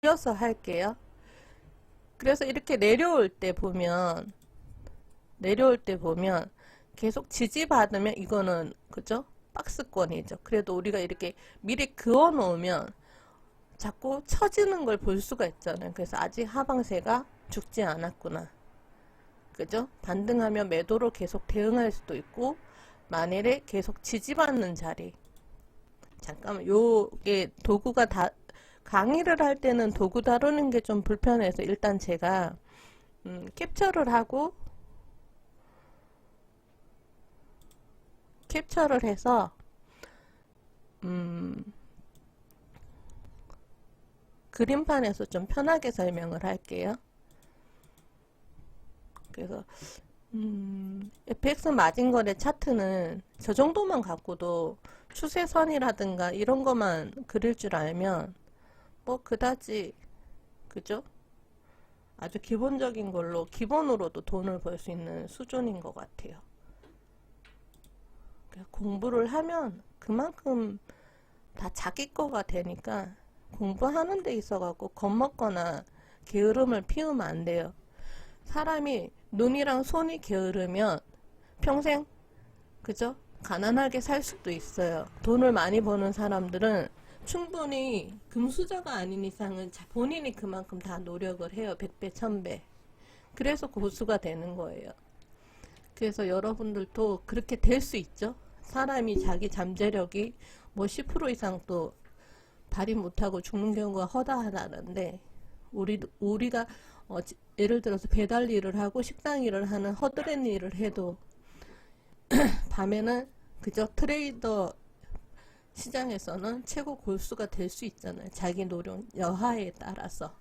이어서 할게요. 그래서 이렇게 내려올 때 보면 계속 지지받으면 이거는 그죠? 박스권이죠. 그래도 우리가 이렇게 미리 그어 놓으면 자꾸 처지는 걸 볼 수가 있잖아요. 그래서 아직 하방세가 죽지 않았구나. 그죠? 반등하면 매도로 계속 대응할 수도 있고, 만일에 계속 지지받는 자리. 잠깐만, 요게 도구가 다, 강의를 할 때는 도구 다루는 게 좀 불편해서 일단 제가 캡처를 하고 캡처를 해서 그림판에서 좀 편하게 설명을 할게요. 그래서 FX 마진거래 차트는 저 정도만 갖고도 추세선이라든가 이런 것만 그릴 줄 알면 뭐 그다지 그죠? 아주 기본적인 걸로 기본으로도 돈을 벌 수 있는 수준인 것 같아요. 공부를 하면 그만큼 다 자기 거가 되니까 공부하는 데 있어 갖고 겁먹거나 게으름을 피우면 안 돼요. 사람이 눈이랑 손이 게으르면 평생 그죠? 가난하게 살 수도 있어요. 돈을 많이 버는 사람들은 충분히 금수저가 아닌 이상은 본인이 그만큼 다 노력을 해요. 100배, 1000배. 그래서 고수가 되는 거예요. 그래서 여러분들도 그렇게 될 수 있죠. 사람이 자기 잠재력이 뭐 10% 이상 또 발휘 못하고 죽는 경우가 허다하다는데 우리가 예를 들어서 배달 일을 하고 식당 일을 하는 허드렛 일을 해도 밤에는 그저 트레이더 시장에서는 최고 골수가 될 수 있잖아요. 자기 노력 여하에 따라서.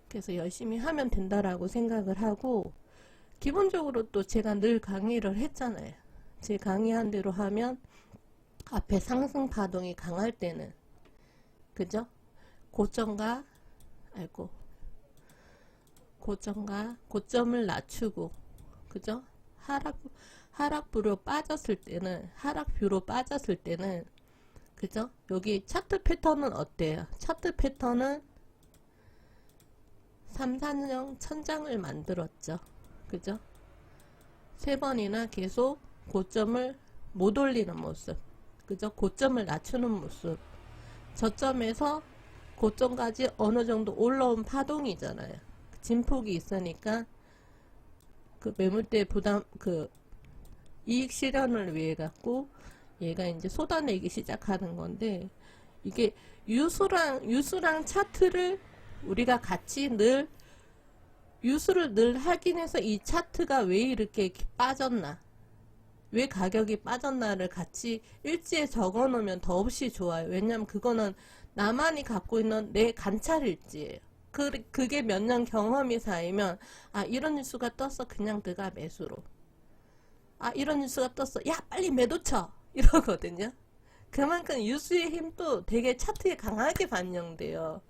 그래서 열심히 하면 된다라고 생각을 하고, 기본적으로 또 제가 늘 강의를 했잖아요. 제 강의한 대로 하면 앞에 상승 파동이 강할 때는 그죠? 고점을 낮추고 그죠? 하락뷰로 빠졌을 때는 그죠? 여기 차트 패턴은 어때요? 차트 패턴은 3, 4년 천장을 만들었죠. 그죠? 세 번이나 계속 고점을 못 올리는 모습. 그죠? 고점을 낮추는 모습. 저점에서 고점까지 어느 정도 올라온 파동이잖아요. 진폭이 있으니까 그 매물대 부담, 이익 실현을 위해 갖고 얘가 이제 쏟아내기 시작하는 건데, 이게 유수랑 차트를 우리가 같이 유수를 늘 확인해서 이 차트가 왜 이렇게 빠졌나, 왜 가격이 빠졌나를 같이 일지에 적어 놓으면 더없이 좋아요. 왜냐면 그거는 나만이 갖고 있는 내 관찰 일지예요. 그게 몇 년 경험이 쌓이면, 아, 이런 뉴스가 떴어. 그냥 들어가 매수로. 아, 이런 뉴스가 떴어. 야, 빨리 매도 쳐. 이러거든요. 그만큼 뉴스의 힘도 되게 차트에 강하게 반영돼요.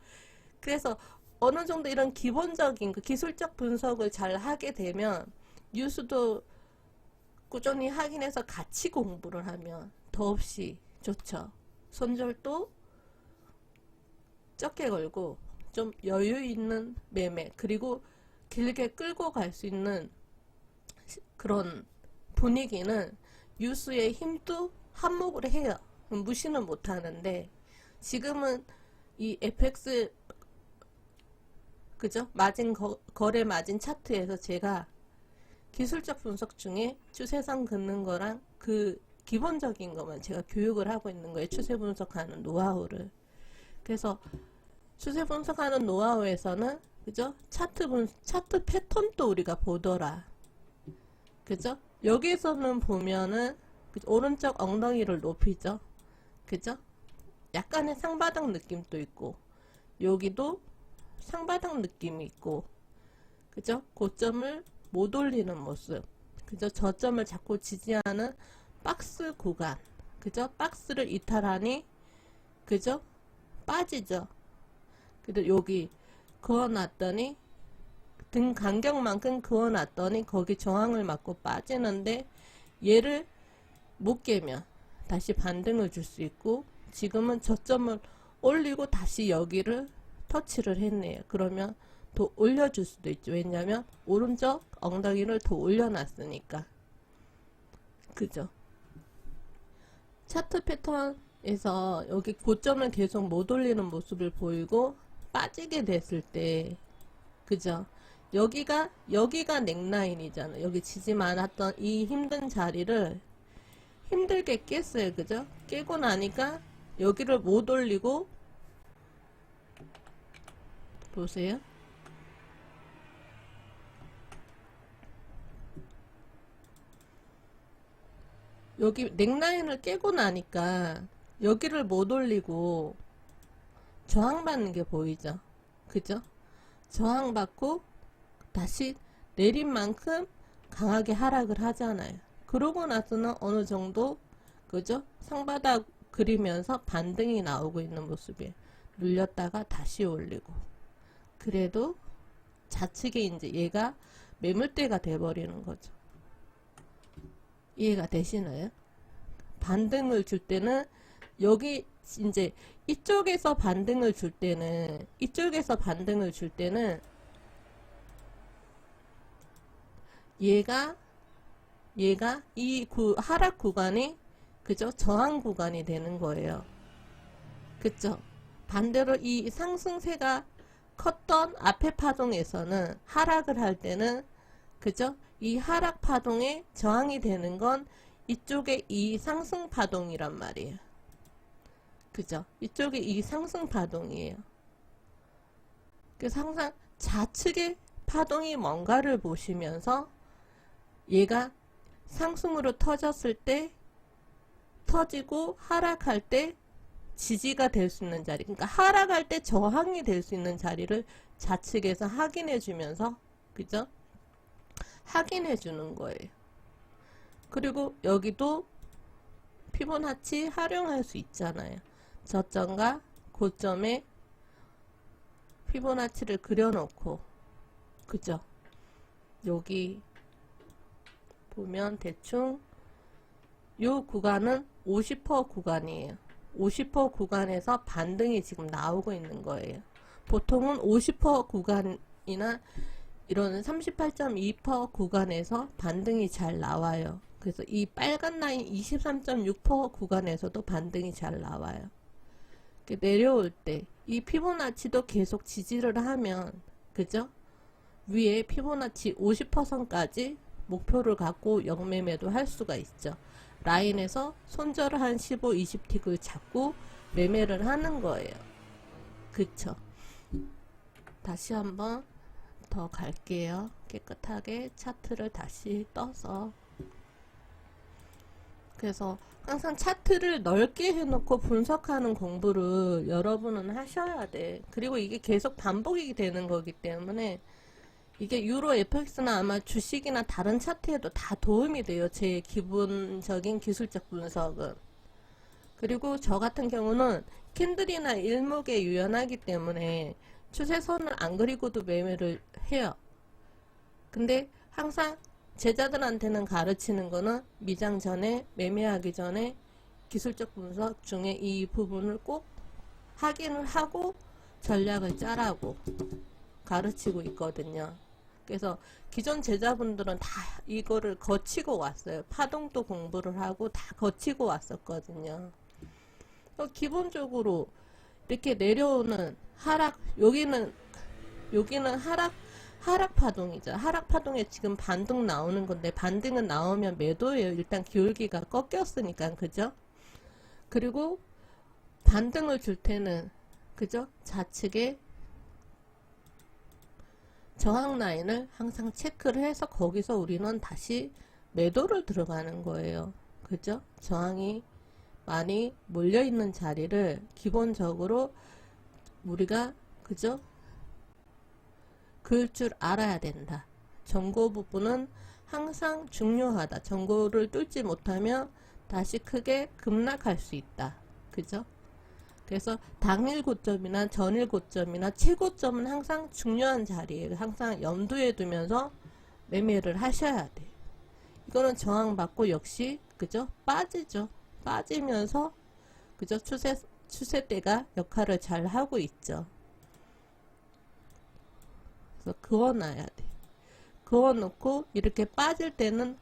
그래서 어느 정도 이런 기본적인 그 기술적 분석을 잘 하게 되면 뉴스도 꾸준히 확인해서 같이 공부를 하면 더없이 좋죠. 손절도 적게 걸고 좀 여유 있는 매매, 그리고 길게 끌고 갈 수 있는 그런 분위기는 뉴스의 힘도 한몫을 해요. 무시는 못 하는데, 지금은 이 FX 그죠? 거래 마진 차트에서 제가 기술적 분석 중에 추세선 긋는 거랑 그 기본적인 것만 제가 교육을 하고 있는 거예요. 추세 분석하는 노하우를. 그래서 추세 분석하는 노하우에서는 그죠? 차트 패턴도 우리가 보더라. 그죠? 여기서는 보면은 오른쪽 엉덩이를 높이죠. 그죠? 약간의 상바닥 느낌도 있고, 여기도 상바닥 느낌이 있고, 그죠? 고점을 못 올리는 모습, 그죠? 저점을 자꾸 지지하는 박스 구간, 그죠? 박스를 이탈하니 그죠? 빠지죠. 근데 여기 그어놨더니 등 간격만큼 그어놨더니 거기 저항을 맞고 빠지는데, 얘를 못 깨면 다시 반등을 줄 수 있고, 지금은 저점을 올리고 다시 여기를 터치를 했네요. 그러면 더 올려줄 수도 있죠. 왜냐면 오른쪽 엉덩이를 더 올려놨으니까. 그죠? 차트 패턴에서 여기 고점을 계속 못 올리는 모습을 보이고 빠지게 됐을 때, 그죠? 여기가 넥라인이잖아. 여기 지지 않았던 이 힘든 자리를 힘들게 깼어요. 그죠? 깨고 나니까 여기를 못 올리고, 보세요. 여기 넥라인을 깨고 나니까 여기를 못 올리고 저항받는 게 보이죠? 그죠? 저항받고 다시 내린 만큼 강하게 하락을 하잖아요. 그러고 나서는 어느 정도, 그죠? 상바닥 그리면서 반등이 나오고 있는 모습이에요. 눌렸다가 다시 올리고. 그래도 좌측에 이제 얘가 매물대가 돼버리는 거죠. 이해가 되시나요? 반등을 줄 때는 여기 이제 이쪽에서 반등을 줄 때는 얘가 이 하락 구간이, 그죠? 저항 구간이 되는 거예요. 그쵸? 반대로 이 상승세가 컸던 앞에 파동에서는 하락을 할 때는, 그죠? 이 하락 파동에 저항이 되는 건 이쪽에 이 상승 파동이란 말이에요. 그죠? 이쪽에 이 상승 파동이에요. 그래서 항상 좌측의 파동이 뭔가를 보시면서 얘가 상승으로 터졌을 때, 터지고 하락할 때 지지가 될 수 있는 자리, 그러니까 하락할 때 저항이 될 수 있는 자리를 좌측에서 확인해 주면서, 그죠? 확인해 주는 거예요. 그리고 여기도 피보나치 활용할 수 있잖아요. 저점과 고점에 피보나치를 그려놓고, 그죠? 여기 보면 대충 요 구간은 50% 구간이에요. 50% 구간에서 반등이 지금 나오고 있는 거예요. 보통은 50% 구간이나 이런 38.2% 구간에서 반등이 잘 나와요. 그래서 이 빨간 라인 23.6% 구간에서도 반등이 잘 나와요. 내려올 때 이 피보나치도 계속 지지를 하면, 그죠? 위에 피보나치 50%까지 목표를 갖고 역매매도 할 수가 있죠. 라인에서 손절을 한 15, 20틱을 잡고 매매를 하는 거예요. 그쵸? 다시 한번 더 갈게요. 깨끗하게 차트를 다시 떠서. 그래서 항상 차트를 넓게 해놓고 분석하는 공부를 여러분은 하셔야 돼. 그리고 이게 계속 반복이 되는 거기 때문에 이게 유로 FX나 아마 주식이나 다른 차트에도 다 도움이 돼요. 제 기본적인 기술적 분석은. 그리고 저 같은 경우는 캔들이나 일목에 유연하기 때문에 추세선을 안 그리고도 매매를 해요. 근데 항상 제자들한테는 가르치는 거는 미장 전에, 매매하기 전에 기술적 분석 중에 이 부분을 꼭 확인을 하고 전략을 짜라고 가르치고 있거든요. 그래서 기존 제자분들은 다 이거를 거치고 왔어요. 파동도 공부를 하고 다 거치고 왔었거든요. 기본적으로 이렇게 내려오는 하락, 여기는 하락 파동이죠. 하락 파동에 지금 반등 나오는 건데, 반등은 나오면 매도예요. 일단 기울기가 꺾였으니까, 그죠? 그리고 반등을 줄 때는, 그죠? 좌측에 저항 라인을 항상 체크를 해서 거기서 우리는 다시 매도를 들어가는 거예요. 그죠? 저항이 많이 몰려있는 자리를 기본적으로 우리가, 그죠? 그을 줄 알아야 된다. 전고 부분은 항상 중요하다. 전고를 뚫지 못하면 다시 크게 급락할 수 있다. 그죠? 그래서 당일 고점이나 전일 고점이나 최고점은 항상 중요한 자리예요. 항상 염두에 두면서 매매를 하셔야 돼. 이거는 저항받고 역시, 그죠? 빠지죠. 빠지면서, 그죠? 추세대가 역할을 잘 하고 있죠. 그래서 그어놔야 돼. 그어놓고 이렇게 빠질 때는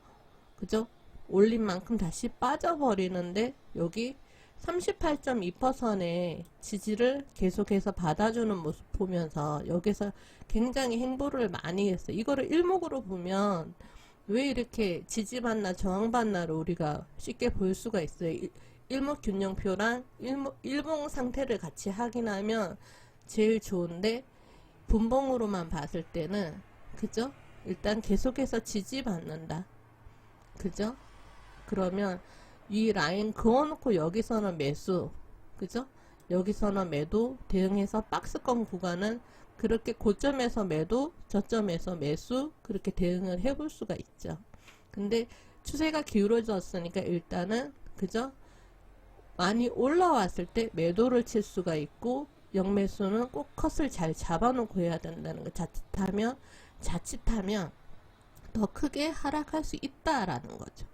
그죠? 올린 만큼 다시 빠져버리는데 여기 38.2%의 지지를 계속해서 받아주는 모습 보면서 여기서 굉장히 행보를 많이 했어요. 이거를 일목으로 보면 왜 이렇게 지지받나 저항받나를 우리가 쉽게 볼 수가 있어요. 일목균형표랑 일봉 상태를 같이 확인하면 제일 좋은데 분봉으로만 봤을 때는 그죠? 일단 계속해서 지지받는다. 그죠? 그러면 이 라인 그어놓고 여기서는 매수, 그죠? 여기서는 매도 대응해서 박스권 구간은 그렇게 고점에서 매도, 저점에서 매수 그렇게 대응을 해볼 수가 있죠. 근데 추세가 기울어졌으니까 일단은 그죠? 많이 올라왔을 때 매도를 칠 수가 있고 영매수는 꼭 컷을 잘 잡아놓고 해야 된다는 거. 자칫하면 더 크게 하락할 수 있다라는 거죠.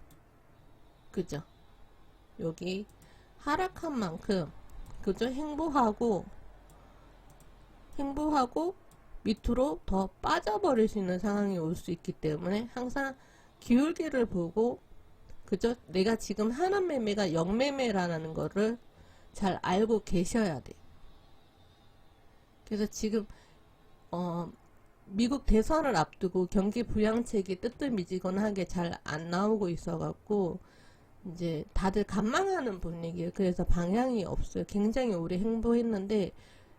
그죠? 여기 하락한 만큼 그죠? 행보하고 밑으로 더 빠져버릴 수 있는 상황이 올 수 있기 때문에 항상 기울기를 보고 그죠? 내가 지금 하는 매매가 영매매라는 거를 잘 알고 계셔야 돼. 그래서 지금 미국 대선을 앞두고 경기 부양책이 뜨뜻미지근하게 잘 안 나오고 있어갖고 이제 다들 관망하는 분위기예요. 그래서 방향이 없어요. 굉장히 오래 행보했는데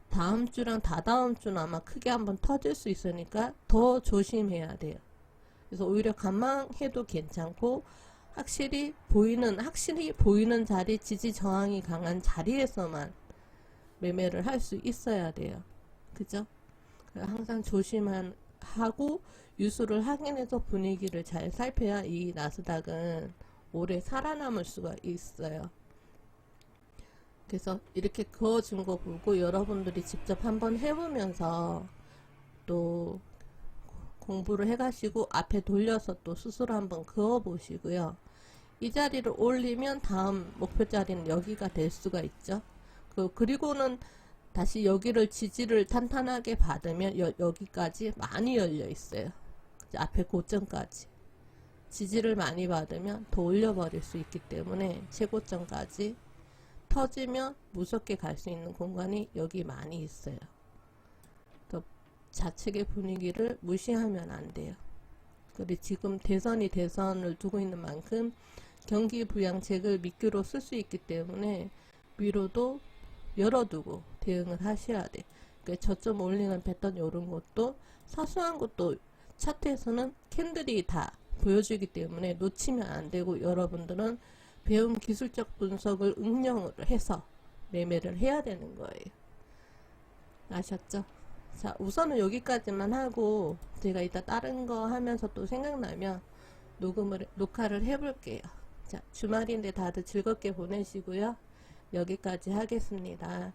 다음 주랑 다다음 주는 아마 크게 한번 터질 수 있으니까 더 조심해야 돼요. 그래서 오히려 관망해도 괜찮고 확실히 보이는 자리, 지지 저항이 강한 자리에서만 매매를 할 수 있어야 돼요. 그죠? 항상 조심하고 유수를 확인해서 분위기를 잘 살펴야 이 나스닥은 오래 살아남을 수가 있어요. 그래서 이렇게 그어준 거 보고 여러분들이 직접 한번 해보면서 또 공부를 해가시고 앞에 돌려서 또 스스로 한번 그어 보시고요. 이 자리를 올리면 다음 목표 자리는 여기가 될 수가 있죠. 그리고는 다시 여기를 지지를 탄탄하게 받으면 여기까지 많이 열려 있어요. 앞에 고점까지 지지를 많이 받으면 더 올려버릴 수 있기 때문에 최고점까지 터지면 무섭게 갈 수 있는 공간이 여기 많이 있어요. 좌측의 분위기를 무시하면 안 돼요. 그리고 지금 대선을 두고 있는 만큼 경기 부양책을 미끼로 쓸 수 있기 때문에 위로도 열어두고 대응을 하셔야 돼. 그러니까 저점 올리는 패턴 이런 것도 사소한 것도 차트에서는 캔들이 다 보여주기 때문에 놓치면 안 되고 여러분들은 배운 기술적 분석을 응용을 해서 매매를 해야 되는 거예요. 아셨죠? 자, 우선은 여기까지만 하고 제가 이따 다른 거 하면서 또 생각나면 녹화를 해볼게요. 자, 주말인데 다들 즐겁게 보내시고요. 여기까지 하겠습니다.